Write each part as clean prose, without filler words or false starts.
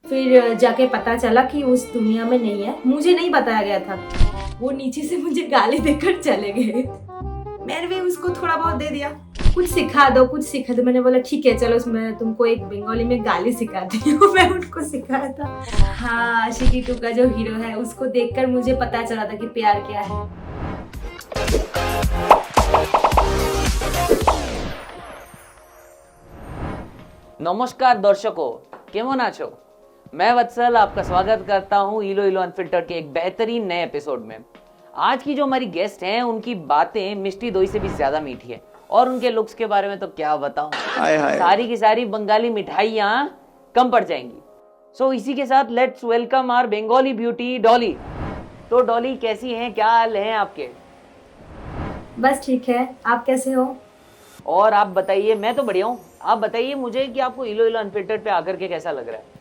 फिर जाके पता चला कि उस दुनिया में नहीं है, मुझे नहीं बताया गया था। वो नीचे से मुझे गाली देकर चले गए। मैंने भी उसको थोड़ा बहुत दे दिया, कुछ सिखा दो कुछ सिखा दो। मैंने बोला ठीक है चलो मैं तुमको एक बंगाली में गाली सिखाती हूँ। मैं उनको सिखाया था। हाँ, आशिकी 2 का जो हीरो है उसको देखकर मुझे पता चला था कि प्यार क्या है। नमस्कार दर्शकों, केमन आछो? मैं वत्सल आपका स्वागत करता हूँ इलो इलो अनफिल्टर्ड के एक बेहतरीन नए एपिसोड में। आज की जो हमारी गेस्ट हैं उनकी बातें मिष्टी दोई से भी ज्यादा मीठी है और उनके लुक्स के बारे में तो क्या बताऊं, सारी की सारी बंगाली मिठाइयाँ कम पड़ जाएंगी। सो इसी के साथ let's welcome our Bengali beauty Dolly. तो डॉली कैसी हैं, क्या हाल है आपके? बस ठीक है, आप कैसे हो? और आप बताइए। मैं तो बढ़िया हूँ। आप बताइए मुझे कि आपको इलो इलो अनफिल्टर्ड पे आकर के कैसा लग रहा है?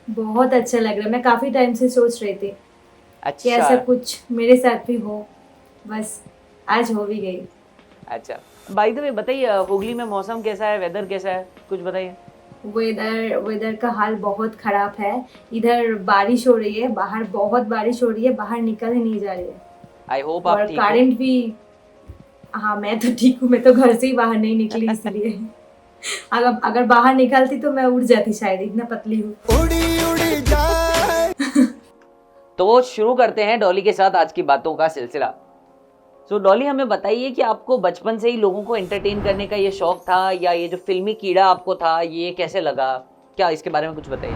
बहुत अच्छा लग रहा है। मैं काफी टाइम से सोच रही थी कि अच्छा ऐसा कुछ मेरे साथ भी हो, बस आज हो भी गई। अच्छा, बाय द वे बताइए, हुगली में मौसम कैसा है, वेदर कैसा है, कुछ बताइए। वेदर का हाल बहुत खराब है। इधर बारिश हो रही है, बाहर बहुत बारिश हो रही है, बाहर निकल ही नहीं जा रही है। आई होप आप और ठीक हो। करंट भी। हाँ मैं तो ठीक हूँ, मैं तो घर से ही बाहर नहीं निकली इसलिए। अगर बाहर निकलती तो मैं उड़ जाती शायद, इतना पतली हूँ। तो शुरू करते हैं डॉली के साथ आज की बातों का सिलसिला। सो डॉली, हमें बताइए कि आपको बचपन से ही लोगों को एंटरटेन करने का ये शौक था, या ये जो फिल्मी कीड़ा आपको था ये कैसे लगा, क्या इसके बारे में कुछ बताइए।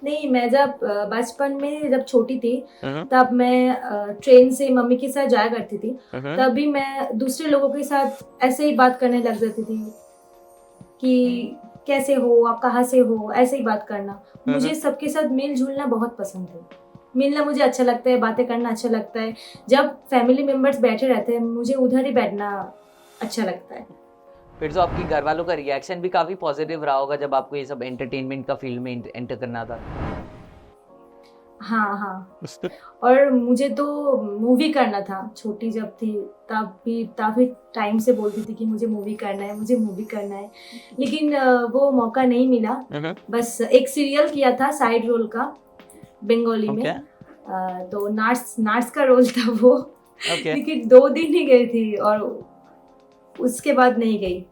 नहीं, मैं जब बचपन में जब छोटी थी तब मैं ट्रेन से मम्मी के साथ जाया करती थी। तभी मैं दूसरे लोगों के साथ ऐसे ही बात करने लग जाती थी कि कैसे हो आप, कहाँ से हो, ऐसे ही बात करना। मुझे सबके साथ मिल जुलना बहुत पसंद है। मिलना मुझे अच्छा लगता है, बातें करना अच्छा लगता है। जब फैमिली मेंबर्स बैठे रहते हैं मुझे उधर ही बैठना अच्छा लगता है। फिर तो आपकी घर वालों का रिएक्शन भी काफी पॉजिटिव रहा होगा जब आपको ये सब एंटरटेनमेंट का फील्ड में एंटर करना था। हाँ हाँ। और मुझे तो मूवी करना था, छोटी जब थी तब भी काफी टाइम से बोलती थी कि मुझे मूवी करना है, मुझे मूवी करना है। लेकिन वो मौका नहीं मिला। बस एक सीरियल किया था साइड रोल का बंगाली में। तो नर्स का रोल था वो। लेकिन 2 दिन ही गई थी और उसके बाद नहीं गई।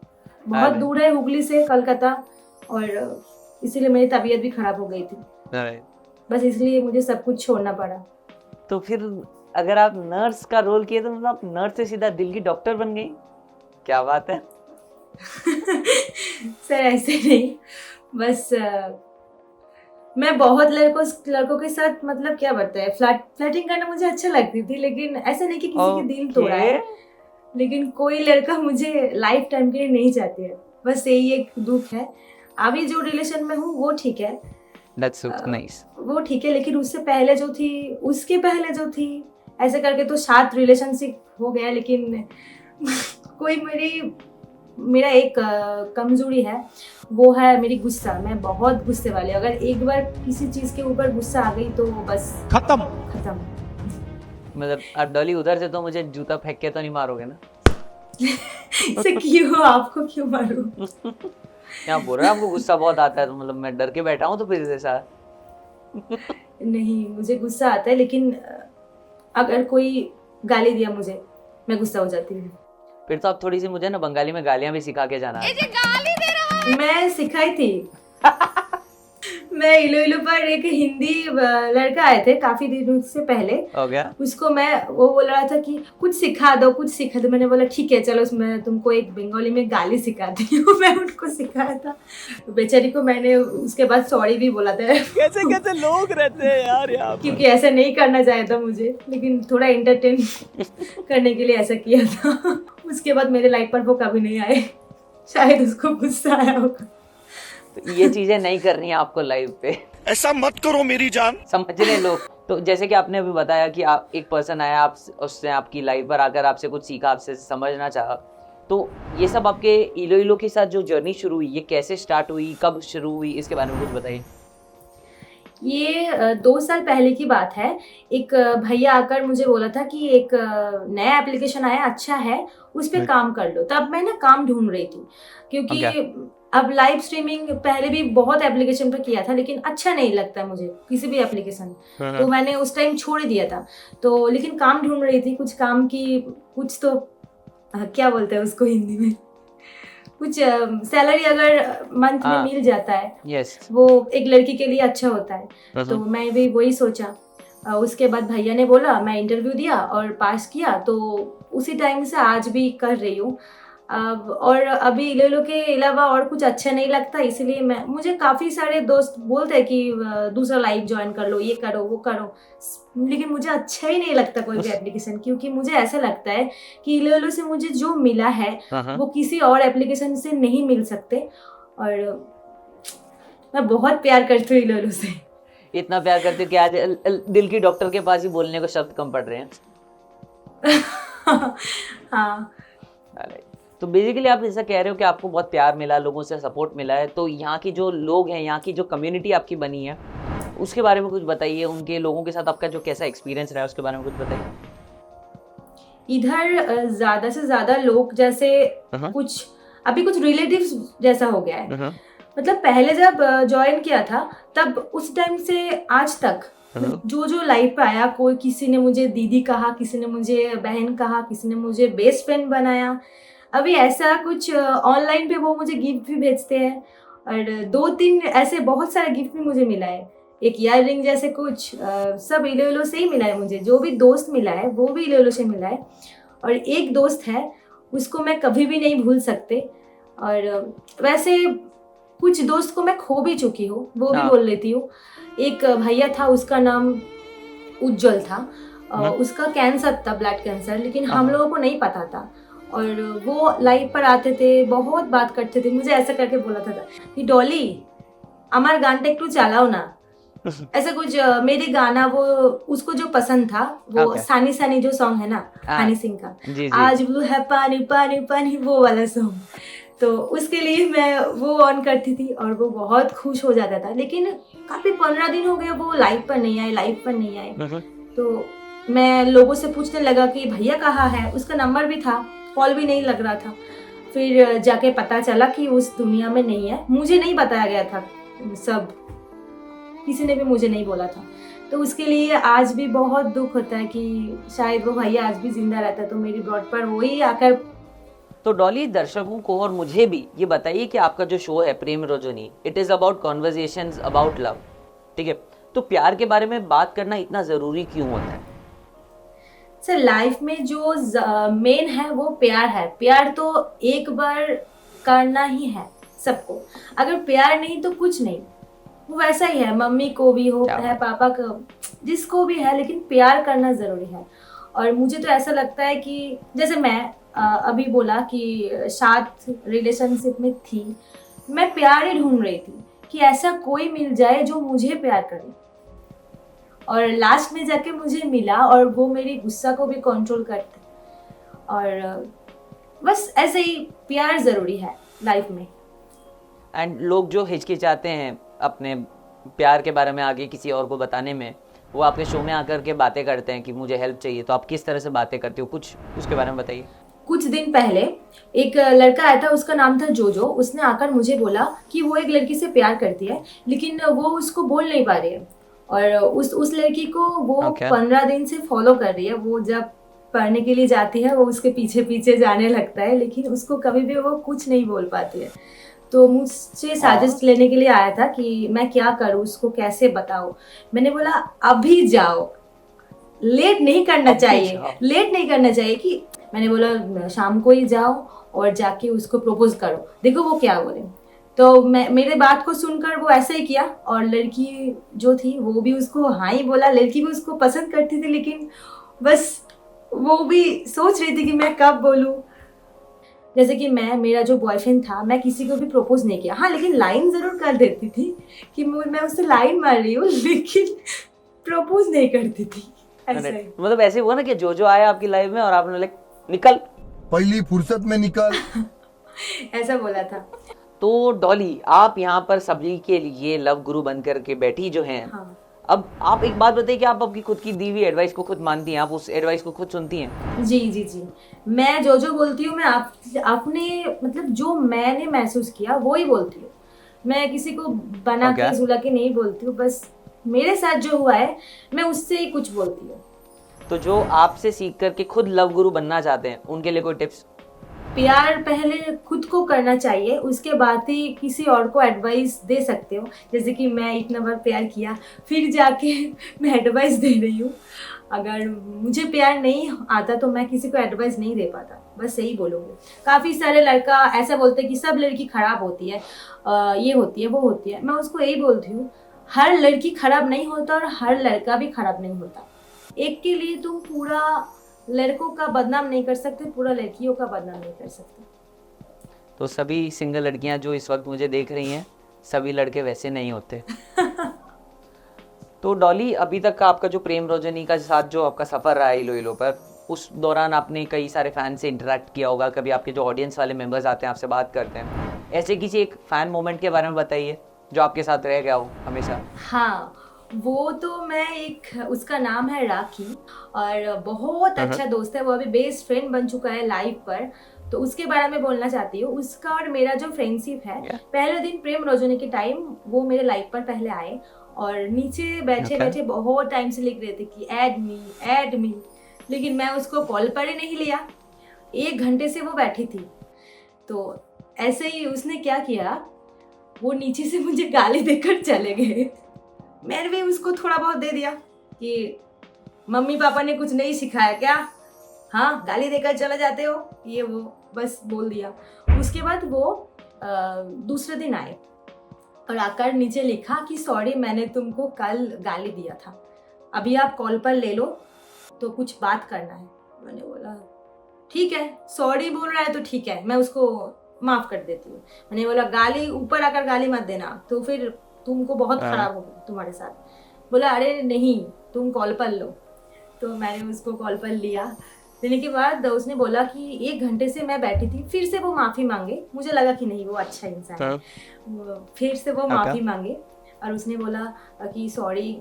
बहुत दूर है हुगली से कलकत्ता, और इसीलिए मेरी तबीयत भी खराब हो गई थी। बस इसलिए मुझे सब कुछ छोड़ना पड़ा। तो फिर अगर आप नर्स का रोल किए तो मतलब आप नर्स से सीधा दिल की डॉक्टर बन गई, क्या बात है। सर ऐसे नहीं, बस मैं बहुत लड़कों के साथ मतलब क्या बताता है, फ्लर्टिंग करना मुझे अच्छा लगती थी, लेकिन ऐसा नहीं कि किसी के दिल तोड़ा है। लेकिन कोई लड़का मुझे लाइफ टाइम के लिए नहीं चाहती है, बस यही एक दुख है। अभी जो रिलेशन में हूँ वो ठीक है। That's so nice. वो ठीक है, लेकिन उसके पहले जो थी ऐसे करके तो 7 रिलेशनशिप हो गया। लेकिन कोई मेरा एक कमजोरी है, वो है मेरी गुस्सा। मैं बहुत गुस्से वाली, अगर एक बार किसी चीज के ऊपर गुस्सा आ गई तो बस खत्म। मतलब अब डॉली उधर से तो मुझे जूता फेंक के तो नहीं मारोगे ना? से क्यों, आपको क्यों मारूं? क्या बोल रहा है, आपको गुस्सा बहुत आता है तो मतलब मैं डर के बैठा हूँ तो फिर जैसा। नहीं, मुझे गुस्सा आता है, लेकिन अगर कोई गाली दिया मुझे, मैं गुस्सा हो जाती हूँ। फिर तो आप थोड़ी सी मुझे ना बंगाली में गालियां भी सिखा के जाना। गाली दे रहा है। मैं सिखाई थी। मैं इलो इलो पर एक हिंदी लड़का आए थे काफी दिनों से पहले। हो गया? उसको वो बोल रहा था कि कुछ सिखा दो कुछ सिखा दो। मैंने बोला ठीक है चलो मैं तुमको एक बंगाली में गाली सिखाती हूँ। मैं उनको सिखाया था। बेचारी को मैंने उसके बाद सॉरी भी बोला था। कैसे कैसे लोग रहते हैं यार यहाँ, क्योंकि ऐसा नहीं करना चाहिए था मुझे, लेकिन थोड़ा एंटरटेन करने के लिए ऐसा किया था। उसके बाद मेरे लाइफ पर वो कभी नहीं आए, शायद उसको गुस्सा आया होगा। तो ये चीजें नहीं करनी है आपको लाइफ पे। ऐसा मत करो मेरी जान। समझ रहे लोग। तो जैसे कि आपने अभी बताया कि आप एक पर्सन आया, आप उसने आपकी लाइफ पर आकर आपसे कुछ सीखा, आपसे समझना चाहा, तो ये सब आपके इलो इलो के साथ जो जर्नी शुरू हुई, ये कैसे स्टार्ट हुई, कब शुरू हुई, इसके बारे में कुछ बताइए। ये 2 साल पहले की बात है। एक भैया आकर मुझे बोला था कि एक नया एप्लीकेशन आया, अच्छा है, उस पर काम कर लो। तब मैं ना काम ढूंढ रही थी, क्योंकि अब लाइव स्ट्रीमिंग पहले भी बहुत एप्लीकेशन पर किया था, लेकिन अच्छा नहीं लगता मुझे किसी भी एप्लीकेशन, तो मैंने उस टाइम छोड़ दिया था। तो लेकिन काम ढूंढ रही थी, कुछ काम की कुछ तो क्या बोलते हैं उसको हिंदी में, कुछ सैलरी अगर मंथ में मिल जाता है, यस, वो एक लड़की के लिए अच्छा होता है। तो मैं भी वही सोचा। उसके बाद भैया ने बोला, मैं इंटरव्यू दिया और पास किया, तो उसी टाइम से आज भी कर रही हूँ। अब और अभी इलोलो के अलावा और कुछ अच्छा नहीं लगता, इसलिए मुझे काफ़ी सारे दोस्त बोलते हैं कि दूसरा लाइव ज्वाइन कर लो, ये करो वो करो, लेकिन मुझे अच्छा ही नहीं लगता कोई भी एप्लीकेशन, क्योंकि मुझे ऐसा लगता है कि इलोलो से मुझे जो मिला है वो किसी और एप्लीकेशन से नहीं मिल सकते। और मैं बहुत प्यार करती हूँ इलोलो से। इतना प्यार करते हो कि आज दिल की डॉक्टर के पास ही बोलने को शब्द कम पड़ रहे हैं। हाँ। तो बेसिकली आप ऐसा कह रहे हो कि आपको बहुत प्यार मिला, लोगों से सपोर्ट मिला है, तो यहाँ की जो लोग हैं, यहाँ की जो कम्युनिटी आपकी बनी है, उसके बारे में कुछ बताइए। उनके लोगों के साथ आपका जो कैसा एक्सपीरियंस रहा है उसके बारे में कुछ बताइए। इधर ज्यादा से ज्यादा लोग जैसे कुछ अभी कुछ रिलेटिव्स जैसा हो गया है। मतलब पहले जब ज्वाइन किया था तब उस टाइम से आज तक जो जो लाइफ पे आया, कोई किसी ने मुझे दीदी कहा, किसी ने मुझे बहन कहा, किसी ने मुझे बेस्ट फ्रेंड बनाया। अभी ऐसा कुछ ऑनलाइन पे वो मुझे गिफ्ट भी भेजते हैं, और 2-3 ऐसे बहुत सारे गिफ्ट भी मुझे मिला है। एक ईयर रिंग जैसे कुछ सब इलोलो से ही मिला है मुझे। जो भी दोस्त मिला है वो भी इलोलो से मिला है। और एक दोस्त है, उसको मैं कभी भी नहीं भूल सकते। और वैसे कुछ दोस्त को मैं खो भी चुकी हूँ, वो भी बोल लेती हूँ। एक भैया था, उसका नाम उज्जवल था। उसका कैंसर था, ब्लड कैंसर, लेकिन हम लोगों को नहीं पता था। और वो लाइव पर आते थे, बहुत बात करते थे। मुझे ऐसा करके बोला था कि डॉली हमारे गानटा एकटू चलाओ ना, ऐसा कुछ। मेरे गाना वो उसको जो पसंद था, वो सानी सानी जो सॉन्ग है ना, हनी सिंह का, आज ब्लू है पानी पानी पानी, वो वाला सॉन्ग। तो उसके लिए मैं वो ऑन करती थी और वो बहुत खुश हो जाता था। लेकिन काफी 15 दिन हो गए वो लाइव पर नहीं आए। तो मैं लोगों से पूछने लगा कि भैया कहाँ है। उसका नंबर भी था, कॉल भी नहीं लग रहा था। फिर जाके पता चला कि उस दुनिया में नहीं है। मुझे नहीं बताया गया था, सब किसी ने भी मुझे नहीं बोला था। तो उसके लिए आज भी बहुत दुख होता है कि शायद वो भैया आज भी जिंदा रहता तो मेरी ब्रॉड पर वही आकर। तो डॉली, दर्शकों को और मुझे भी ये बताइए कि आपका जो शो है Prem Rozni, it is about conversations about love, ठीक है? तो प्यार के बारे में बात करना इतना जरूरी क्यों होता है? सर, लाइफ में जो मेन है वो प्यार है। प्यार तो एक बार करना ही है सबको। अगर प्यार नहीं तो कुछ नहीं। वो वैसा ही है, मम्मी को भी हो है, पापा को, जिसको भी है, लेकिन प्यार करना जरूरी है। और मुझे तो ऐसा लगता है कि जैसे मैं अभी बोला कि साथ रिलेशनशिप में थी, मैं प्यार ही ढूंढ रही थी कि ऐसा कोई मिल जाए जो मुझे प्यार करे। और लास्ट में जाके मुझे मिला और वो मेरी गुस्सा को भी कंट्रोल करते। और बस ऐसे ही प्यार जरूरी है लाइफ में। एंड लोग जो हिचकिचाते हैं अपने प्यार के बारे में आगे किसी और को बताने में, वो आपके शो में आकर के बातें करते हैं कि मुझे हेल्प चाहिए, तो आप किस तरह से बातें करते हो, कुछ उसके बारे में बताइए। कुछ दिन पहले एक लड़का आया था, उसका नाम था जोजो। उसने आकर मुझे बोला कि वो एक लड़की से प्यार करती है, लेकिन वो उसको बोल नहीं पा रही है। और उस लड़की को वो 15 दिन से फॉलो कर रही है। वो जब पढ़ने के लिए जाती है वो उसके पीछे पीछे जाने लगता है, लेकिन उसको कभी भी वो कुछ नहीं बोल पाती है। तो मुझसे सजेस्ट लेने के लिए आया था कि मैं क्या करूँ, उसको कैसे बताऊँ। मैंने बोला अभी जाओ, लेट नहीं करना चाहिए कि मैंने बोला शाम को ही जाओ और जाके उसको प्रपोज करो, देखो वो क्या बोले। तो मेरे बात को सुनकर वो ऐसा ही किया, और लड़की जो थी वो भी उसको हाँ ही बोला। लड़की भी उसको पसंद करती थी, लेकिन बस वो भी सोच रही थी कि मैं कब बोलूँ। जैसे कि मेरा जो बॉयफ्रेंड था, मैं किसी को भी प्रपोज नहीं किया। हाँ, लेकिन लाइन जरूर कर देती थी कि मैं उससे लाइन मार रही हूँ, लेकिन प्रपोज नहीं करती थी। मतलब ऐसे हुआ ना कि जो आया आपकी लाइफ में और आपने बोला निकल, पहली फुर्सत में निकल, ऐसा बोला था। तो डॉली, आप यहाँ पर सभी के लिए लव गुरु बनकर के बैठी जो हैं, हाँ। अब आप एक बात बताइए कि आप आपकी खुद की दी हुई एडवाइस को खुद मानती हैं, आप उस एडवाइस को खुद सुनती हैं? जी जी जी, मैं जो बोलती हूँ मैं आपने मतलब जो मैंने महसूस किया वो ही बोलती हूँ। मैं किसी को बना Okay. के झुला के नहीं बोलती हूँ, बस मेरे साथ जो हुआ है मैं उससे ही कुछ बोलती हूँ। तो जो आपसे सीख करके खुद लव गुरु बनना चाहते हैं उनके लिए कोई टिप्स? प्यार पहले खुद को करना चाहिए, उसके बाद ही किसी और को एडवाइस दे सकते हो। जैसे कि मैं इतना बार प्यार किया फिर जाके मैं एडवाइस दे रही हूँ। अगर मुझे प्यार नहीं आता तो मैं किसी को एडवाइस नहीं दे पाता, बस यही बोलूँगी। काफ़ी सारे लड़का ऐसा बोलते हैं कि सब लड़की खराब होती है, ये होती है वो होती है। मैं उसको यही बोलती हूँ, हर लड़की खराब नहीं होता और हर लड़का भी खराब नहीं होता। एक के लिए तुम पूरा लड़कों का बदनाम नहीं कर सकते, पूरा लड़कियों का बदनाम नहीं कर सकते। तो सभी सिंगल लड़कियां जो इस वक्त मुझे देख रही हैं, सभी लड़के वैसे नहीं होते। तो डॉली, अभी तक का आपका जो प्रेम रोजनी का साथ जो आपका सफ़र रहा है इलो इलो पर, उस दौरान आपने कई सारे फ़ैन से इंटरेक्ट किया होगा, कभी आपके जो ऑडियंस वाले मेंबर्स आते हैं आपसे बात करते हैं, ऐसे किसी एक फ़ैन मोमेंट के बारे में बताइए जो आपके साथ रह गया हो हमेशा। हाँ, वो तो मैं एक, उसका नाम है राखी और बहुत अच्छा दोस्त है वो, अभी बेस्ट फ्रेंड बन चुका है लाइव पर। तो उसके बारे में बोलना चाहती हूँ। उसका और मेरा जो फ्रेंडशिप है, पहले दिन प्रेम रोजनी के टाइम वो मेरे लाइव पर पहले आए और नीचे बैठे बैठे बहुत टाइम से लिख रहे थे कि ऐड मी, लेकिन मैं उसको कॉल पर ही नहीं लिया। 1 घंटे से वो बैठी थी। तो ऐसे ही उसने क्या किया, वो नीचे से मुझे गाली देकर चले गए। मैंने भी उसको थोड़ा बहुत दे दिया कि मम्मी पापा ने कुछ नहीं सिखाया क्या, हाँ गाली देकर चले जाते हो, ये वो बस बोल दिया। उसके बाद वो दूसरे दिन आए और आकर नीचे लिखा कि सॉरी मैंने तुमको कल गाली दिया था, अभी आप कॉल पर ले लो तो कुछ बात करना है। मैंने बोला ठीक है, सॉरी बोल रहा है तो ठीक है, मैं उसको माफ़ कर देती हूँ। मैंने बोला गाली ऊपर आकर गाली मत देना, तो फिर तुमको बहुत खराब होगा तुम्हारे साथ। बोला अरे नहीं तुम कॉल पर लो। तो मैंने उसको कॉल पर लिया। लेने के बाद उसने बोला कि 1 घंटे से मैं बैठी थी। फिर से वो माफ़ी मांगे, मुझे लगा कि नहीं वो अच्छा इंसान है। फिर से वो माफ़ी मांगे और उसने बोला कि सॉरी,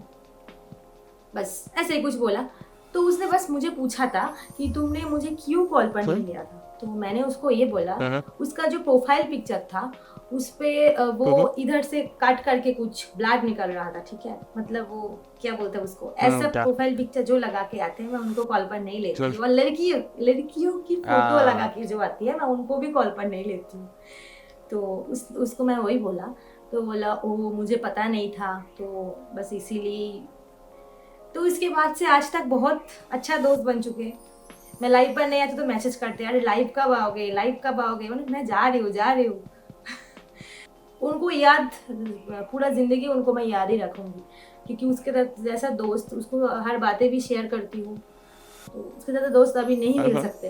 बस ऐसे ही कुछ बोला। तो उसने बस मुझे पूछा था कि तुमने मुझे क्यों कॉल पर नहीं लिया था। तो मैंने उसको ये बोला, उसका जो प्रोफाइल पिक्चर था उस पे वो इधर से काट करके कुछ ब्लड निकल रहा था, ठीक है, मतलब वो क्या बोलते हैं उसको, ऐसा प्रोफाइल पिक्चर जो लगा के आते हैं मैं उनको कॉल पर नहीं लेती हूँ। और लड़कियों की फोटो लगा के जो आती है मैं उनको भी कॉल पर नहीं लेती हूँ। तो उसको मैं वही बोला। तो बोला ओ मुझे पता नहीं था, तो बस इसीलिए। तो इसके बाद से आज तक बहुत अच्छा दोस्त बन चुके। मैं लाइव पर नहीं आती तो मैसेज करते, अरे लाइव कब आओगे, लाइव कब आओगे। मैं जा रही हूँ। उनको याद, पूरा ज़िंदगी उनको मैं याद ही रखूँगी, क्योंकि उसके जैसा दोस्त, उसको हर बातें भी शेयर करती हूँ। तो उसके जैसा दोस्त अभी नहीं मिल सकते।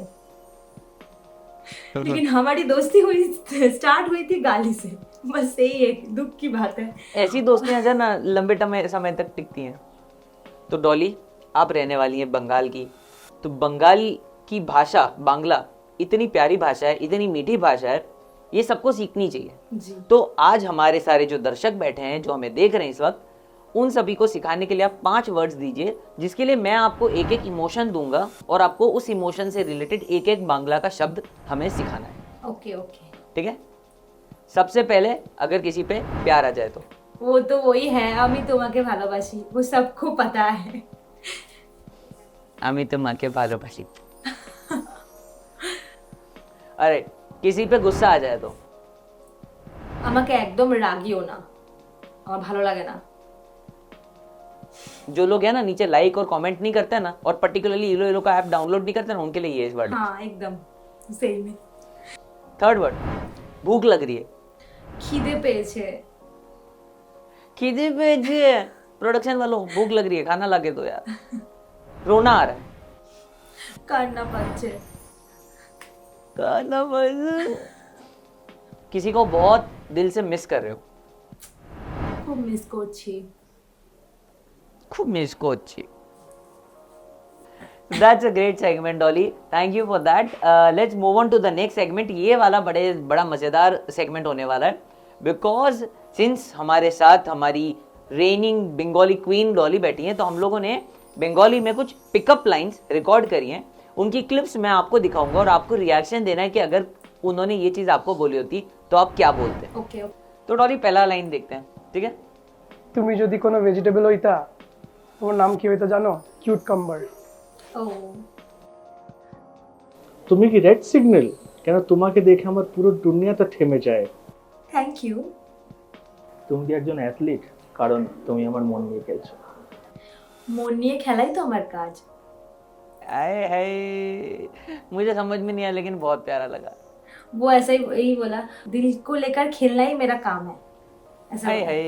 लेकिन हमारी दोस्ती स्टार्ट हुई थी गाली से, बस यही एक दुख की बात है। ऐसी दोस्तियां जो ना लंबे समय तक टिकती हैं। तो डॉली, आप रहने वाली हैं बंगाल की, तो बंगाल की भाषा, बांग्ला इतनी प्यारी भाषा है, इतनी मीठी भाषा है, ये सबको सीखनी चाहिए जी। तो आज हमारे सारे जो दर्शक बैठे हैं, जो हमें देख रहे हैं इस वक्त, उन सभी को सिखाने के लिए आप 5 वर्ड्स दीजिए, जिसके लिए मैं आपको एक एक इमोशन दूंगा और आपको उस इमोशन से रिलेटेड एक एक बांग्ला का शब्द हमें सिखाना है। ओके ओके, ठीक है। सबसे पहले अगर किसी पे प्यार आ जाए तो वो तो वही है, আমি তোমাকে ভালোবাসি, वो सबको पता है। আমি তোমাকে ভালোবাসি। अरे किसी पे गुस्सा आ जाए तो আমাকে একদম রাগিও না, আমার ভালো লাগে না। जो लोग है ना नीचे लाइक और कमेंट नहीं करते ना, और पर्टिकुलरली इलो इलो का ऐप डाउनलोड नहीं करते ना, उनके लिए ये इस वर्ड। हाँ एकदम सही में। थर्ड वर्ड, भूख लग रही है। খিদে পেয়েছে। খিদे पेजे, प्रोडक्शन वालों भूख लग रही है, खाना ला के दो यार। रोना आ रहा है, কান্না পাচ্ছে। खाना बस। किसी को बहुत दिल से मिस कर रहे हो, খুব মিস করছি। खूब miss Kochi. That's a great segment, Dolly. Thank you for that. Let's move on to the next segment. ये वाला बड़ा मज़ेदार segment होने वाला है, because since हमारे साथ हमारी रेनिंग बंगाली क्वीन डॉली बैठी हैं, तो हम लोगों ने बंगाली में कुछ पिकअप लाइंस रिकॉर्ड करी हैं। उनकी क्लिप्स मैं आपको दिखाऊंगा और आपको रिएक्शन देना है कि अगर उन्होंने ये चीज़ आपको बोली होती तो आप क्या बोलते। ओके। तो डॉली पहला लाइन देखते हैं, ठीक है? তুমি যদি কোনো ভেজিটেবল হইতা তোমার নাম কি হইতো জানো? কিউটকাম্বার। ও তুমি কি রেড সিগন্যাল? কেন তোমাকে দেখে আমার পুরো দুনিয়াটা থেমে যায়। Thank you. তুমি কি একজন অ্যাথলিট? কারণ তুমি আমার মন নিয়ে খেলছো। মন নিয়ে খেলাই তো আমার কাজ। आए हाय, मुझे समझ में नहीं आया लेकिन बहुत प्यारा लगा। वो ऐसा ही यही बोला, दिल को लेकर खेलना ही मेरा काम है, ऐसा हाय बोला। हाय,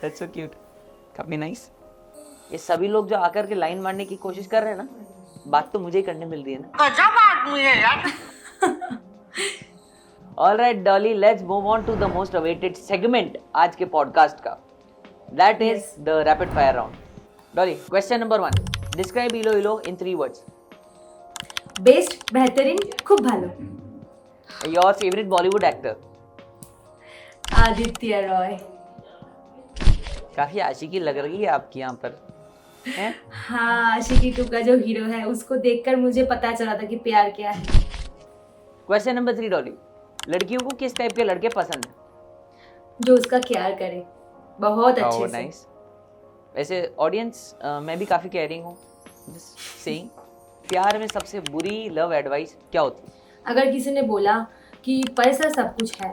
दैट्स सो क्यूट, काफी नाइस। ये सभी लोग जो आकर के लाइन मारने की कोशिश कर रहे हैं ना, बात तो मुझे ही करने मिल रही है ना। गजब आदमी है यार। Alright Dolly, let's move on to the most awaited segment आज के पॉडकास्ट का, that is the rapid fire round. Dolly, question number 1, describe इलो इलो इन 3 words। बेस्ट, बेहतरीन, खूब भालो। Your favourite Bollywood actor. Aditya Roy. काफी आशिकी लग रही है आपकी यहाँ पर, हैं? हाँ, आशिकी 2 का जो हीरो है उसको देखकर मुझे पता चला था कि प्यार क्या है। क्वेश्चन नंबर 3 डॉली, लड़कियों को किस टाइप के लड़के पसंद है? जो उसका केयर करे बहुत अच्छे से। नाइस। वैसे ऑडियंस मैं भी काफी कह रही हूँ, जस्ट सेइंग, प्यार में सबसे बुरी लव एडवाइस क्या होती है? अगर किसी ने बोला कि पैसा सब कुछ है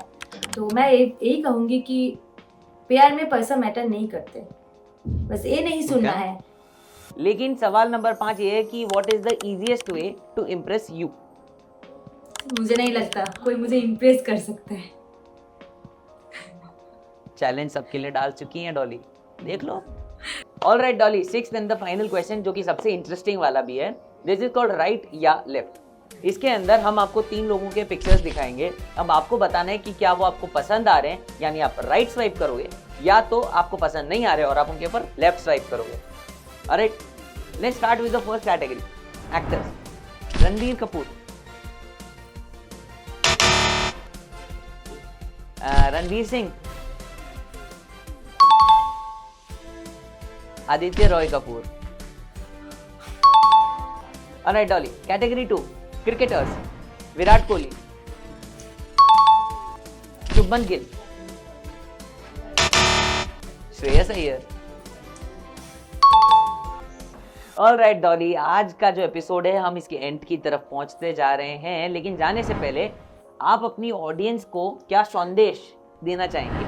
तो मैं यही कहूँगी कि प्यार में पैसा मैटर नहीं करते, बस ये नहीं सुनना Okay. है। लेकिन सवाल नंबर 5 ये है कि what is the easiest way to impress you? मुझे नहीं लगता कोई मुझे इम्प्रेस कर सकता है। चैलेंज सबके लिए डाल चुकी हैं डॉली, देख लो। Alright Dolly, 6th and the final question, जो कि सबसे इंटरेस्टिंग वाला भी है, दिस इज कॉल्ड राइट या लेफ्ट। इसके अंदर हम आपको 3 लोगों के पिक्चर्स दिखाएंगे। अब आपको बताना है कि क्या वो आपको पसंद आ रहे हैं, यानी आप राइट स्वाइप करोगे, या तो आपको पसंद नहीं आ रहे और आप उनके ऊपर लेफ्ट स्वाइप करोगे। Alright, let's start with the first category, actors. Ranbir Kapoor, Ranveer Singh, Aditya Roy Kapoor. Alright Dolly, category 2, cricketers. Virat Kohli, Shubman Gill, Shreyas Iyer. Alright Dolly, आज का जो एपिसोड है हम इसके एंड की तरफ पहुंचते जा रहे हैं, लेकिन जाने से पहले आप अपनी ऑडियंस को क्या संदेश देना चाहेंगे?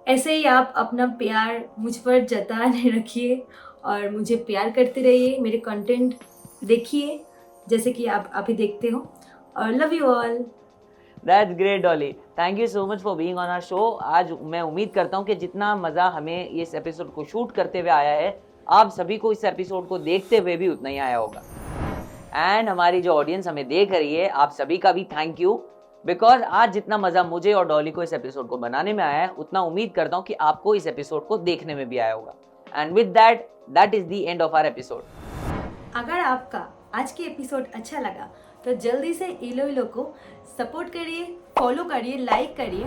ऐसे ही आप अपना प्यार मुझ पर जताने रखिए और मुझे प्यार करते रहिए, मेरे कंटेंट देखिए जैसे कि आप अभी देखते हो, और love you all. That's great Dolly, thank you so much for being on our show. आज मैं उम्मीद करता हूँ कि जितना मज़ा हमें इस एपिसोड को शूट करते हुए आया है, आप सभी को इस एपिसोड को देखते हुए भी उतना ही आया होगा। एंड हमारी जो ऑडियंस हमें देख रही है, आप सभी का भी थैंक यू, बिकॉज आज जितना मज़ा मुझे और डॉली को इस एपिसोड को बनाने में आया है, उतना उम्मीद करता हूँ कि आपको इस एपिसोड को देखने में भी आया होगा। And with that is the end of our episode. अगर आपका आज के एपिसोड अच्छा लगा तो जल्दी से इलो इलो को सपोर्ट करिए, फॉलो करिए, लाइक करिए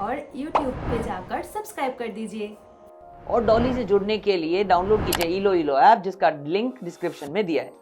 और यूट्यूब पे जाकर सब्सक्राइब कर दीजिए। और डॉली से जुड़ने के लिए डाउनलोड कीजिए इलो इलो ऐप, जिसका लिंक डिस्क्रिप्शन में दिया है।